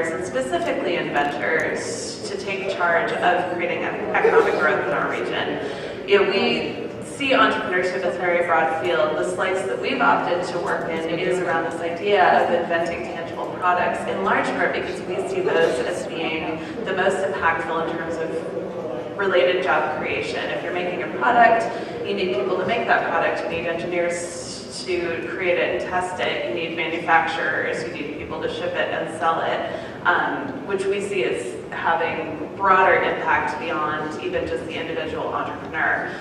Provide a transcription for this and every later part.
and specifically inventors to take charge of creating economic growth in our region. We see entrepreneurship as a very broad field. The slice that we've opted to work in is around this idea of inventing tangible products, in large part because we see those as being the most impactful in terms of related job creation. If you're making a product, you need people to make that product. You need engineers to create it and test it. You need manufacturers. You need people to ship it and sell it, which we see as having broader impact beyond even just the individual entrepreneur.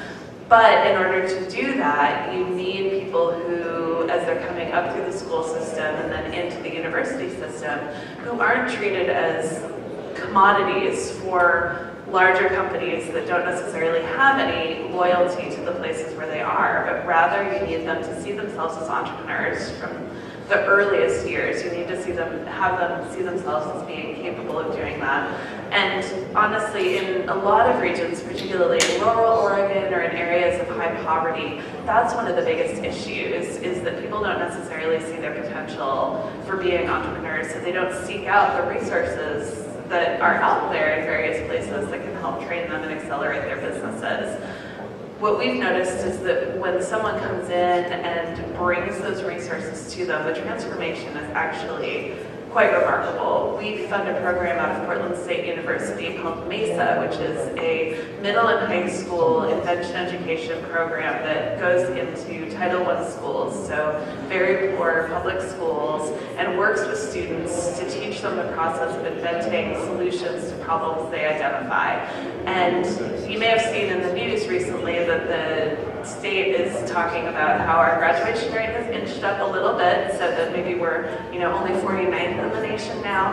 But in order to do that, you need people who, as they're coming up through the school system and then into the university system, who aren't treated as commodities for larger companies that don't necessarily have any loyalty to the places where they are, but rather you need them to see themselves as entrepreneurs from the earliest years. You need to have them see themselves as being capable of doing that. And honestly, in a lot of regions, particularly in rural Oregon or in areas of high poverty, that's one of the biggest issues, is that people don't necessarily see their potential for being entrepreneurs, so they don't seek out the resources that are out there in various places that can help train them and accelerate their businesses. What we've noticed is that when someone comes in and brings those resources to them, the transformation is actually quite remarkable. We fund a program out of Portland State University called MESA, which is a middle and high school invention education program that goes into Title I schools, so very poor public schools, and works with students to teach them the process of inventing solutions to problems they identify. And you may have seen in the news recently that the state is talking about how our graduation rate has inched up a little bit, so that maybe we're only 49th in the nation now.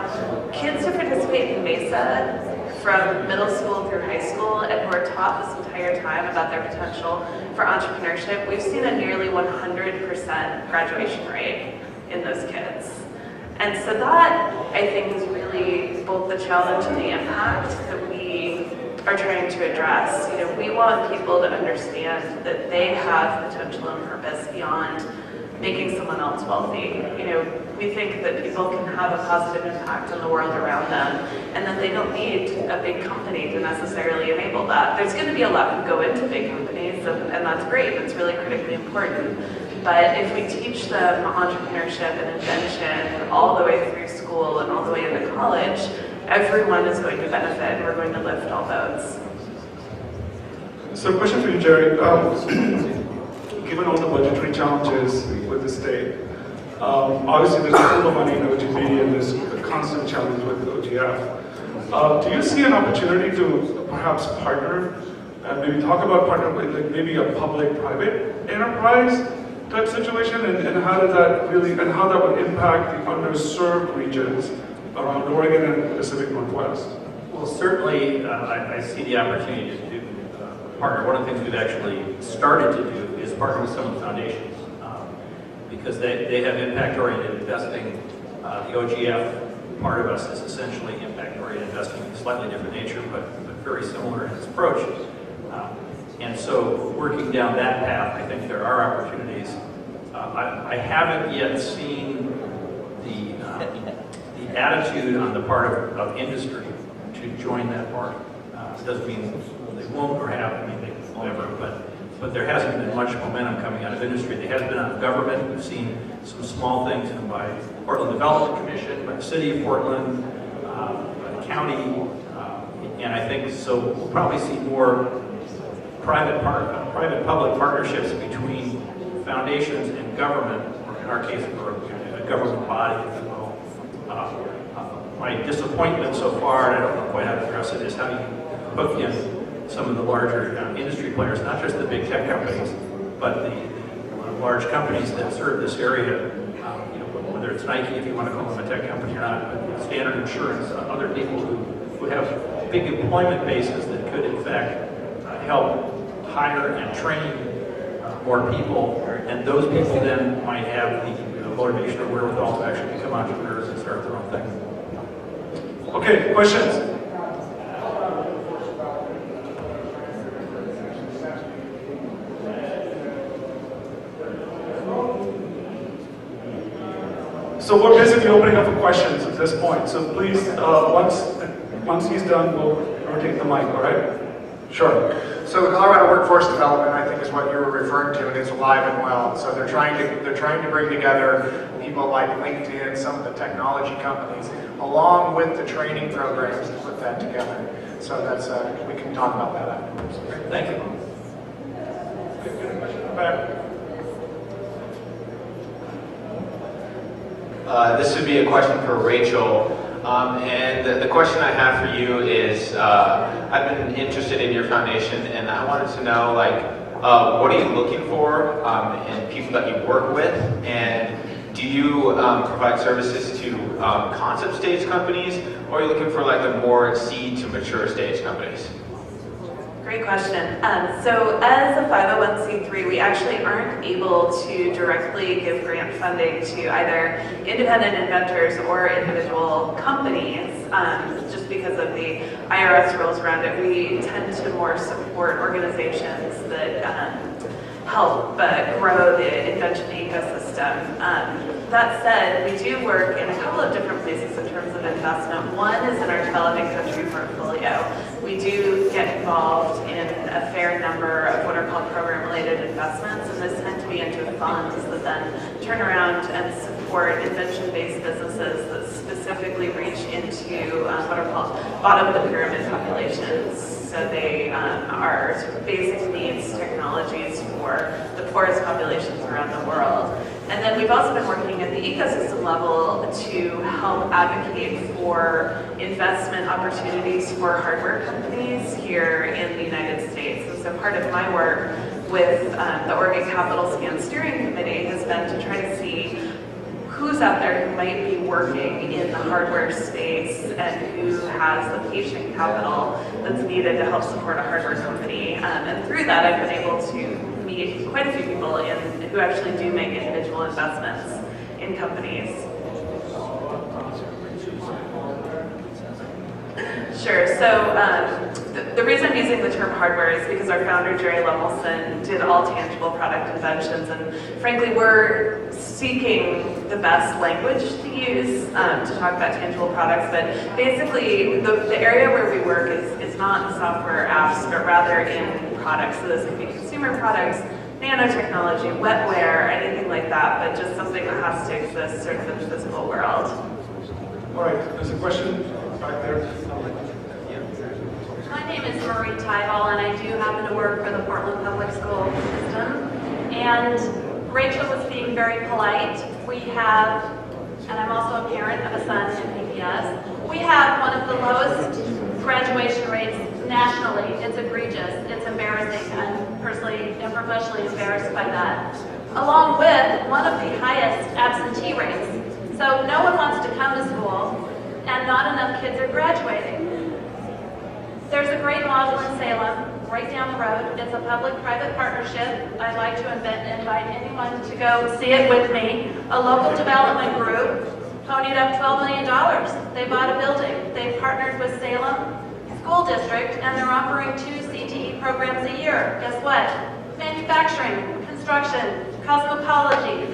Kids who participate in MESA from middle school through high school and who are taught this entire time about their potential for entrepreneurship, we've seen a nearly 100% graduation rate in those kids. And so that, I think, is really both the challenge and the impact that we are trying to address. We want people to understand that they have potential and purpose beyond making someone else wealthy. We think that people can have a positive impact on the world around them, and that they don't need a big company to necessarily enable that. There's going to be a lot who go into big companies, and that's great. That's really critically important. But if we teach them entrepreneurship and invention all the way through school and all the way into college, everyone is going to benefit, and we're going to lift all boats. So, question for you, Gerry. Given all the budgetary challenges with the state, obviously there's a pool of money in OGB and there's a constant challenge with OGF. Do you see an opportunity to perhaps partner and maybe talk about partnering with like maybe a public-private enterprise type situation, and how does that really, and how that would impact the underserved regions around Oregon and the Pacific Northwest? Well, certainly I see the opportunity to do partner. One of the things we've actually started to do is partner with some of the foundations because they have impact-oriented investing. The OGF part of us is essentially impact-oriented investing in a slightly different nature, but very similar in its approach. And so working down that path, I think there are opportunities. I haven't yet seen the attitude on the part of industry to join that party. It doesn't mean they won't or have, whatever, but there hasn't been much momentum coming out of industry. There has been out of government. We've seen some small things by Portland Development Commission, by the city of Portland, by the county, and I think so we'll probably see more private-public partnerships between foundations and government, or in our case, a government body, if you will. My disappointment so far, and I don't know quite how to address it, is how you hook in some of the larger industry players, not just the big tech companies, but the large companies that serve this area, whether it's Nike, if you want to call them a tech company or not, but Standard Insurance, other people who have big employment bases that could, in fact, help hire and train more people, and those people then might have the motivation or wherewithal to actually become entrepreneurs and start their own thing. Okay, questions? So we're basically opening up for questions. If this point. So please, once he's done, we'll rotate the mic, all right? Sure. So the Colorado Workforce Development, I think, is what you were referring to, and it's alive and well. So they're trying to bring together people like LinkedIn, some of the technology companies, along with the training programs to put that together. So that's we can talk about that afterwards. Thank you. This would be a question for Rachel. And the question I have for you is, I've been interested in your foundation, and I wanted to know, like, what are you looking for in people that you work with, and do you provide services to concept stage companies, or are you looking for like the more seed to mature stage companies? Great question. So as a 501c3, we actually aren't able to directly give grant funding to either independent inventors or individual companies, just because of the IRS rules around it. We tend to more support organizations that help grow the invention ecosystem. That said, we do work in a couple of different places in terms of investment. One is in our developing country portfolio. We do get involved in a fair number of what are called program-related investments, and this tend to be into funds that then turn around and support invention-based businesses that specifically reach into what are called bottom-of-the-pyramid populations. So they are sort of basic needs technologies for the poorest populations around the world. And then we've also been working at the ecosystem level to help advocate for investment opportunities for hardware companies here in the United States. And so part of my work with the Oregon Capital Scan Steering Committee has been to try to see who's out there who might be working in the hardware space and who has the patient capital that's needed to help support a hardware company. And through that, I've been able to meet quite a few people who actually do make individual investments in companies. Sure. So the reason I'm using the term hardware is because our founder, Gerry Lemelson, did all tangible product inventions, and frankly, we're seeking the best language to use to talk about tangible products. But basically, the area where we work is not in software apps, but rather in products. So this could be consumer products, nanotechnology, wetware, anything like that, but just something that has to exist sort of in the physical world. All right, there's a question back there. My name is Marie Tyball, and I do happen to work for the Portland Public School System. And Rachel was being very polite. We have, and I'm also a parent of a son in PPS, we have one of the lowest graduation rates nationally. It's egregious. It's embarrassing. I'm personally and professionally embarrassed by that. Along with one of the highest absentee rates. So no one wants to come to school, and not enough kids are graduating. There's a great model in Salem, right down the road. It's a public-private partnership. I'd like to invite anyone to go see it with me. A local development group ponied up $12 million. They bought a building. They partnered with Salem School District, and they're offering 2 CTE programs a year. Guess what? Manufacturing, construction, cosmetology,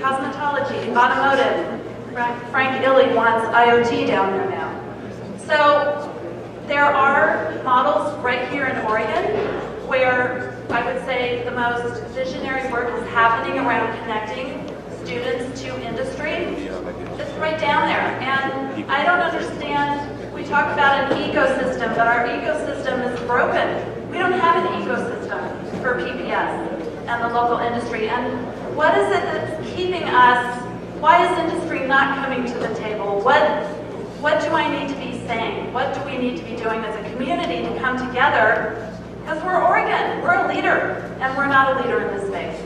automotive. Frank Illy wants IoT down there now. So there are models right here in Oregon where I would say the most visionary work is happening around connecting students to industry. It's right down there. And I don't understand, we talk about an ecosystem, but our ecosystem is broken. We don't have an ecosystem for PPS and the local industry. And what is it that's keeping us? Why is industry not coming to the table? What do I need to be saying? What do we need to be doing as a community to come together? Because we're Oregon, we're a leader, and we're not a leader in this space.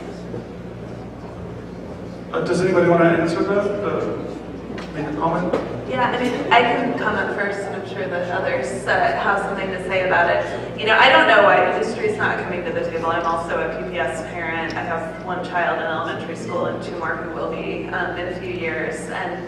Does anybody want to answer that? Make a comment? Yeah, I mean, I can comment first, and I'm sure that others have something to say about it. You know, I don't know why industry's not coming to the table. I'm also a PPS parent. I have one child in elementary school and 2 more who will be in a few years. And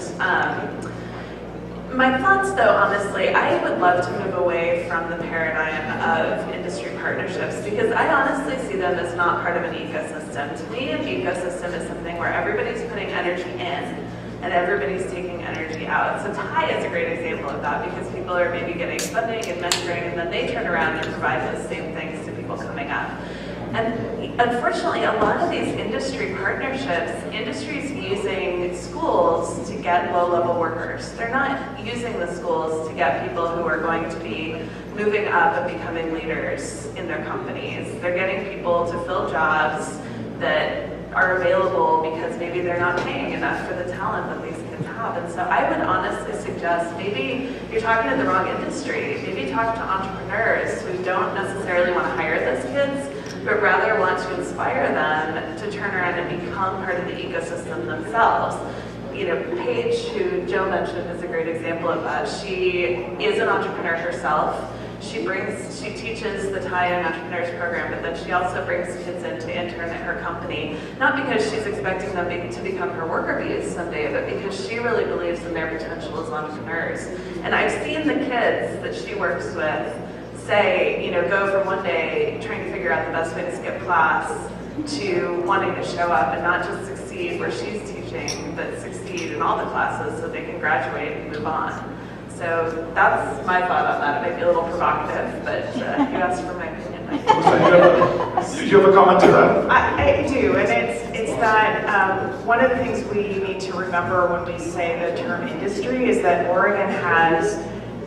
my thoughts, though, honestly, I would love to move away from the paradigm of industry partnerships because I honestly see them as not part of an ecosystem. To me, an ecosystem is something where everybody's putting energy in, and everybody's taking energy out. So TIE is a great example of that because people are maybe getting funding and mentoring, and then they turn around and provide those same things to people coming up. And unfortunately, a lot of these industry partnerships, industry's using schools to get low-level workers. They're not using the schools to get people who are going to be moving up and becoming leaders in their companies. They're getting people to fill jobs that are available because maybe they're not paying enough for the talent that these kids have. And so I would honestly suggest maybe you're talking to the wrong industry. Maybe talk to entrepreneurs who don't necessarily want to hire those kids, but rather want to inspire them to turn around and become part of the ecosystem themselves. You know, Paige, who Joe mentioned, is a great example of that. She is an entrepreneur herself. She teaches the TIE Young Entrepreneurs program, but then she also brings kids in to intern at her company, not because she's expecting them to become her worker bees someday, but because she really believes in their potential as entrepreneurs. And I've seen the kids that she works with say, you know, go from one day trying to figure out the best way to skip class to wanting to show up and not just succeed where she's teaching, but succeed in all the classes so they can graduate and move on. So that's my thought on that. It might be a little provocative, but you asked for my opinion. Did you have a comment to that? I do, and it's that one of the things we need to remember when we say the term industry is that Oregon has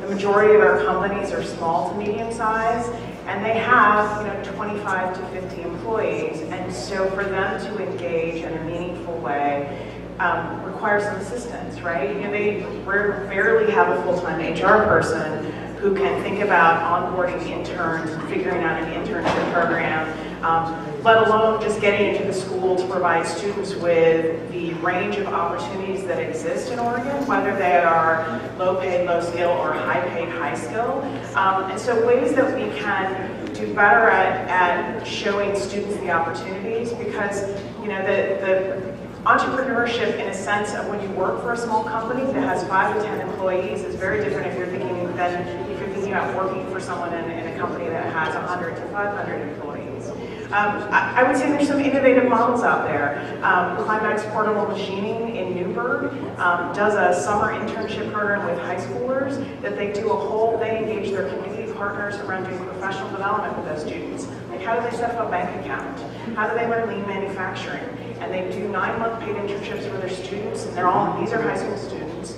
the majority of our companies are small to medium size, and they have 25 to 50 employees, and so for them to engage in a meaningful way requires some assistance, right? They rarely have a full-time HR person who can think about onboarding interns and figuring out an internship program, let alone just getting into the school to provide students with the range of opportunities that exist in Oregon, whether they are low-paid, low-skill, or high-paid, high-skill. And so ways that we can do better at showing students the opportunities, because the entrepreneurship, in a sense of when you work for a small company that has 5 to 10 employees, is very different if you're thinking about working for someone in a company that has 100 to 500 employees. I would say there's some innovative models out there. Climax Portable Machining in Newburgh does a summer internship program with high schoolers that they engage their community partners around doing professional development with those students. Like, how do they set up a bank account? How do they learn lean manufacturing? And they do 9-month paid internships for their students, and these are high school students.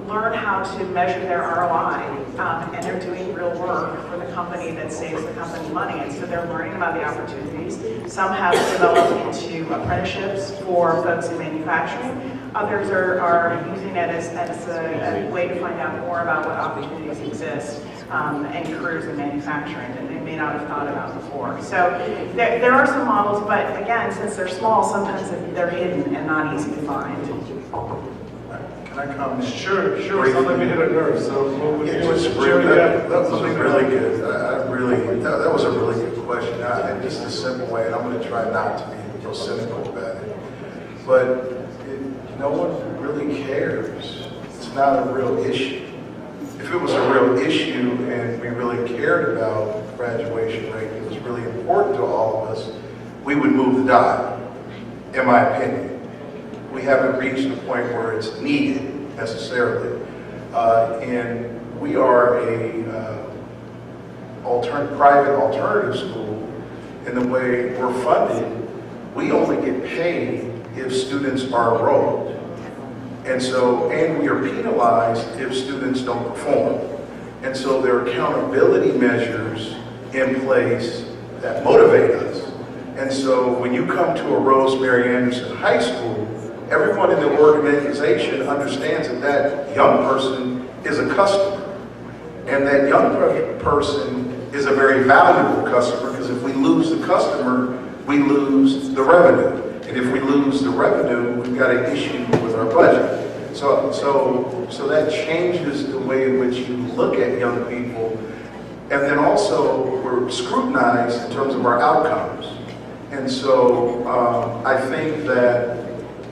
Learn how to measure their ROI, and they're doing real work for the company that saves the company money, and so they're learning about the opportunities. Some have developed into apprenticeships for folks in manufacturing. Others are using it as a way to find out more about what opportunities exist and careers in manufacturing that they may not have thought about before. So there are some models, but again, since they're small, sometimes they're hidden and not easy to find. Can I comment? Sure. Sounds like we hit a nerve. So That was really good. That was a really good question. Just a simple way, and I'm going to try not to be real cynical about it. But no one really cares. It's not a real issue. If it was a real issue and we really cared about graduation rate, it was really important to all of us, we would move the dial, in my opinion. We haven't reached the point where it's needed necessarily. And we are a private alternative school in the way we're funded. We only get paid if students are enrolled. And we are penalized if students don't perform. And so there are accountability measures in place that motivate us. And so when you come to a Rosemary Anderson High School, everyone in the organization understands that young person is a customer. And that young person is a very valuable customer, because if we lose the customer, we lose the revenue. And if we lose the revenue, we've got an issue with our budget. So that changes the way in which you look at young people. And then also we're scrutinized in terms of our outcomes. And so I think that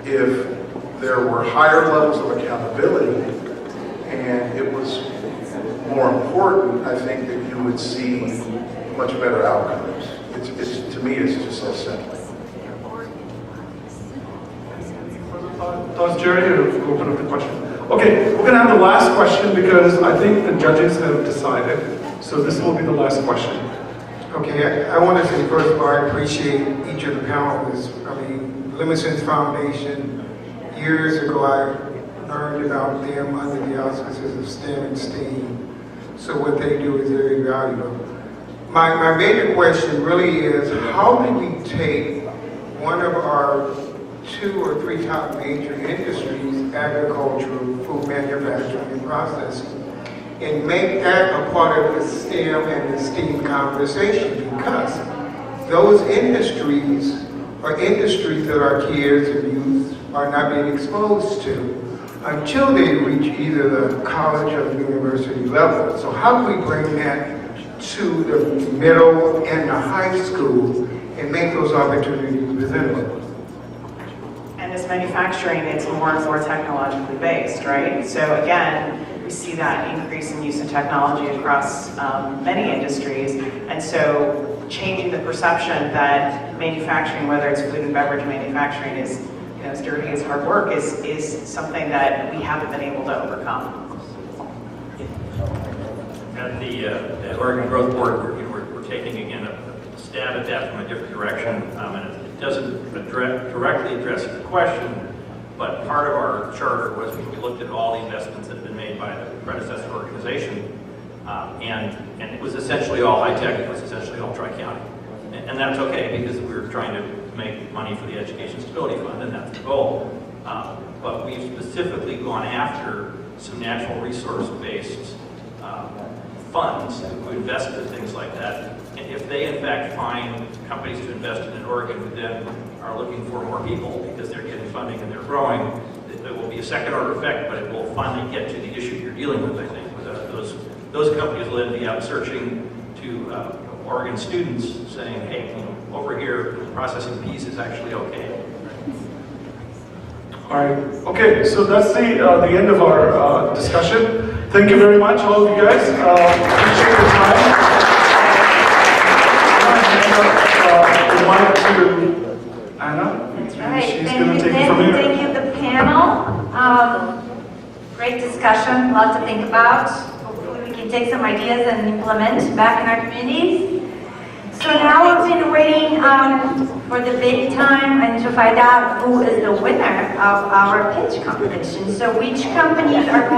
if there were higher levels of accountability and it was more important, I think that you would see much better outcomes. To me, it's just so simple. Further thought? thoughts, Gerry, or open up the question? Okay, we're gonna have the last question because I think the judges have decided. So this will be the last question. Okay, I want to say first of all, I appreciate each of the panelists. I mean, Lemelson's Foundation, years ago I learned about them under the auspices of STEM and STEAM. So what they do is very valuable. My major question really is, how do we take one of our 2 or 3 top major industries, agriculture, food manufacturing and processing, and make that a part of the STEM and the STEAM conversation, because those industries are industries that our kids and youth are not being exposed to until they reach either the college or the university level. So how do we bring that to the middle and the high school and make those opportunities presentable? And as manufacturing, it's more and more technologically based, right? So again, we see that increase in use of technology across many industries. And so changing the perception that manufacturing, whether it's food and beverage manufacturing, is as dirty as hard work, is something that we haven't been able to overcome. At the Oregon Growth Board, we're taking again a stab at that from a different direction, and it doesn't directly address the question, but part of our charter was we looked at all the investments that have been made by the predecessor organization, and it was essentially all high-tech, it was essentially all Tri-County. And that's okay, because we were trying to make money for the Education Stability Fund, and that's the goal. But we've specifically gone after some natural resource-based funds who invest in things like that. And if they, in fact, find companies to invest in Oregon who then are looking for more people because they're getting funding and they're growing, there will be a second-order effect, but it will finally get to the issue you're dealing with, I think. Those companies will then be out searching to Oregon students saying, hey, over here, the processing piece is actually okay. All right. Okay, so that's the end of our discussion. Thank you very much, all of you guys. Appreciate your time. To Anna. She's going to take it from here. Thank you, the panel. Great discussion, a lot to think about. Hopefully we can take some ideas and implement back in our communities. So now we've been waiting for the big time and to find out who is the winner of our pitch competition. So which companies are going